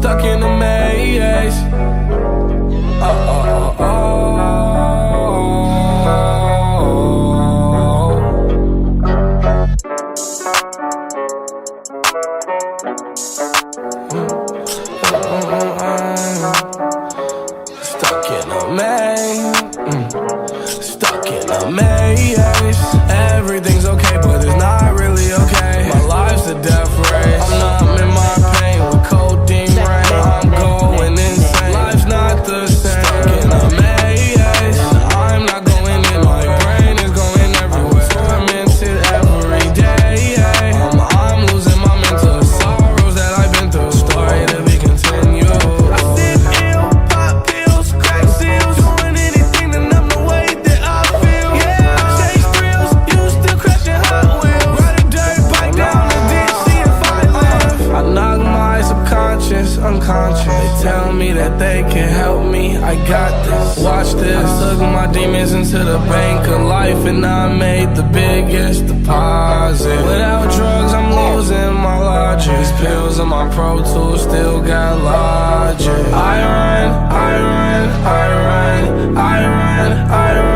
stuck in a maze. Oh, oh, oh, stuck in a maze. Stuck in a maze. Everything's okay, but it's not really okay. My life's a death race. I'm not in my pain with codeine rain. I'm going insane. Life's not the same. Stuck in a maze. I'm not going in. My brain is going everywhere. Tormented every day. I'm losing my mental sorrows that I've been through. Story to be continued. I sit ill, pop pills, crack seals, doing anything to numb the way that I feel. Yeah, I chase thrills, used to crashing Hot Wheels. Ride a dirt bike down the ditch, see if I live. I knock my subconscious unconscious. They tell me that they can help me. I got this. Watch this. I took my demons into the bank of life, and I made the biggest deposit. Without drugs, I'm losing my logic. These pills on my Pro Tools still got logic. I run, I run, I run, I run, I run.